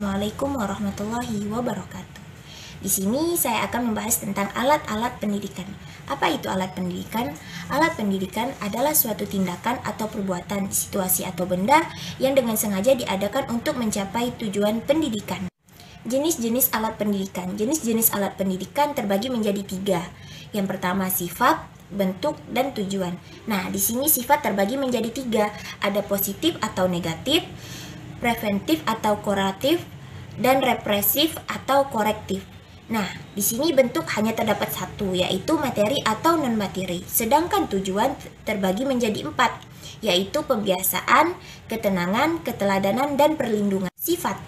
Assalamualaikum warahmatullahi wabarakatuh. Di sini saya akan membahas tentang alat-alat pendidikan. Apa itu alat pendidikan? Alat pendidikan adalah suatu tindakan atau perbuatan, situasi atau benda yang dengan sengaja diadakan untuk mencapai tujuan pendidikan. Jenis-jenis alat pendidikan. Jenis-jenis alat pendidikan terbagi menjadi 3. Yang pertama sifat, bentuk, dan tujuan. Nah, di sini sifat terbagi menjadi 3. Ada positif atau negatif, preventif atau kuratif, dan represif atau korektif. Nah, di sini bentuk hanya terdapat satu, yaitu materi atau non-materi. Sedangkan tujuan terbagi menjadi 4, yaitu pembiasaan, ketenangan, keteladanan, dan perlindungan. Sifat.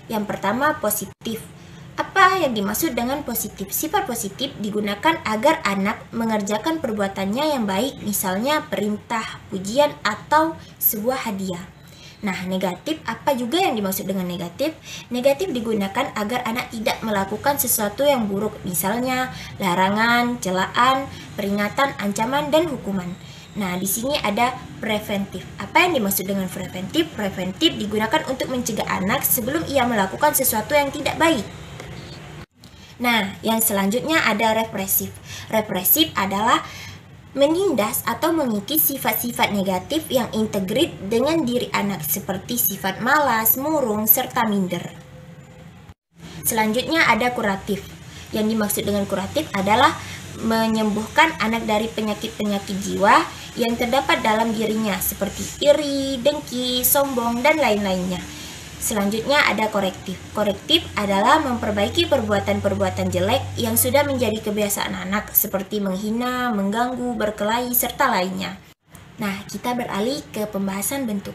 Yang pertama, positif. Apa yang dimaksud dengan positif? Sifat positif digunakan agar anak mengerjakan perbuatannya yang baik, misalnya perintah, pujian, atau sebuah hadiah. Nah, negatif, apa juga yang dimaksud dengan negatif? Negatif digunakan agar anak tidak melakukan sesuatu yang buruk, misalnya larangan, celaan, peringatan, ancaman, dan hukuman. Nah, di sini ada preventif. Apa yang dimaksud dengan preventif? Preventif digunakan untuk mencegah anak sebelum ia melakukan sesuatu yang tidak baik. Nah, yang selanjutnya ada represif. Represif adalah menindas atau mengikis sifat-sifat negatif yang integrit dengan diri anak seperti sifat malas, murung, serta minder. Selanjutnya ada kuratif. Yang dimaksud dengan kuratif adalah menyembuhkan anak dari penyakit-penyakit jiwa yang terdapat dalam dirinya seperti iri, dengki, sombong, dan lain-lainnya. Selanjutnya ada korektif. Korektif adalah memperbaiki perbuatan-perbuatan jelek yang sudah menjadi kebiasaan anak seperti menghina, mengganggu, berkelahi, serta lainnya. Nah, kita beralih ke pembahasan bentuk.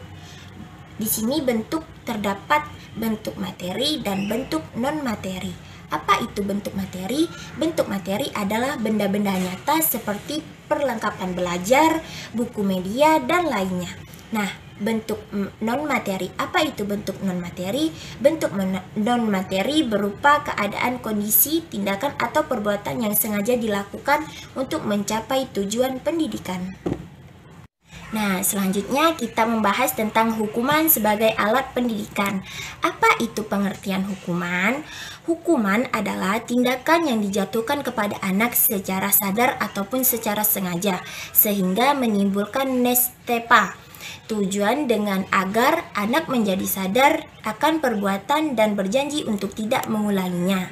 Di sini bentuk terdapat bentuk materi dan bentuk non-materi. Apa itu bentuk materi? Bentuk materi adalah benda-benda nyata seperti perlengkapan belajar, buku media, dan lainnya. Nah, bentuk non-materi. Apa itu bentuk non-materi? Bentuk non-materi berupa keadaan, kondisi, tindakan, atau perbuatan yang sengaja dilakukan untuk mencapai tujuan pendidikan. Nah, selanjutnya kita membahas tentang hukuman sebagai alat pendidikan. Apa itu pengertian hukuman? Hukuman adalah tindakan yang dijatuhkan kepada anak secara sadar ataupun secara sengaja, sehingga menimbulkan nestapa. Tujuan dengan agar anak menjadi sadar akan perbuatan dan berjanji untuk tidak mengulanginya.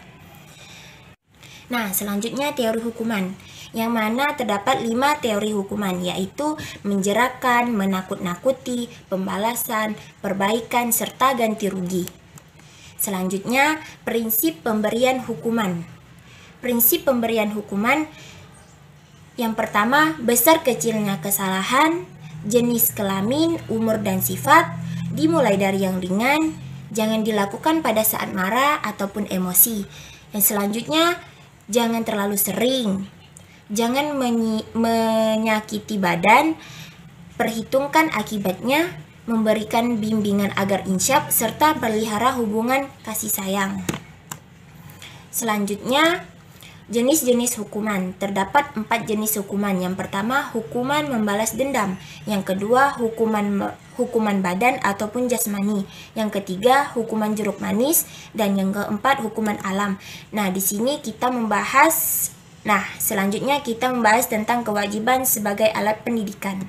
Nah, selanjutnya teori hukuman, yang mana terdapat 5 teori hukuman, yaitu menjerakan, menakut-nakuti, pembalasan, perbaikan, serta ganti rugi. Selanjutnya, prinsip pemberian hukuman. Prinsip pemberian hukuman yang pertama, besar kecilnya kesalahan, jenis kelamin, umur, dan sifat, dimulai dari yang ringan, jangan dilakukan pada saat marah ataupun emosi. Yang selanjutnya, jangan terlalu sering, jangan menyakiti badan, perhitungkan akibatnya, memberikan bimbingan agar insyaf, serta pelihara hubungan kasih sayang. Selanjutnya, jenis-jenis hukuman. Terdapat 4 jenis hukuman. Yang pertama, hukuman membalas dendam. Yang kedua, hukuman badan ataupun jasmani. Yang ketiga, hukuman jeruk manis. Dan yang keempat, hukuman alam. Nah, di sini kita membahas. Nah, selanjutnya kita membahas tentang kewajiban sebagai alat pendidikan.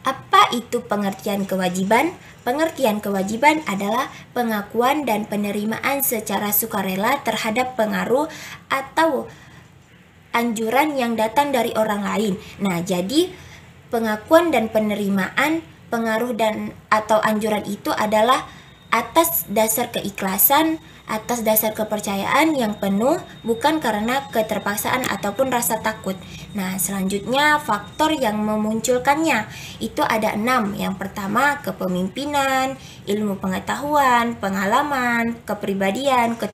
Apa itu pengertian kewajiban? Pengertian kewajiban adalah pengakuan dan penerimaan secara sukarela terhadap pengaruh atau anjuran yang datang dari orang lain. Nah, jadi pengakuan dan penerimaan pengaruh dan atau anjuran itu adalah atas dasar keikhlasan, atas dasar kepercayaan yang penuh, bukan karena keterpaksaan ataupun rasa takut. Nah, selanjutnya faktor yang memunculkannya itu ada 6. Yang pertama, kepemimpinan, ilmu pengetahuan, pengalaman, kepribadian,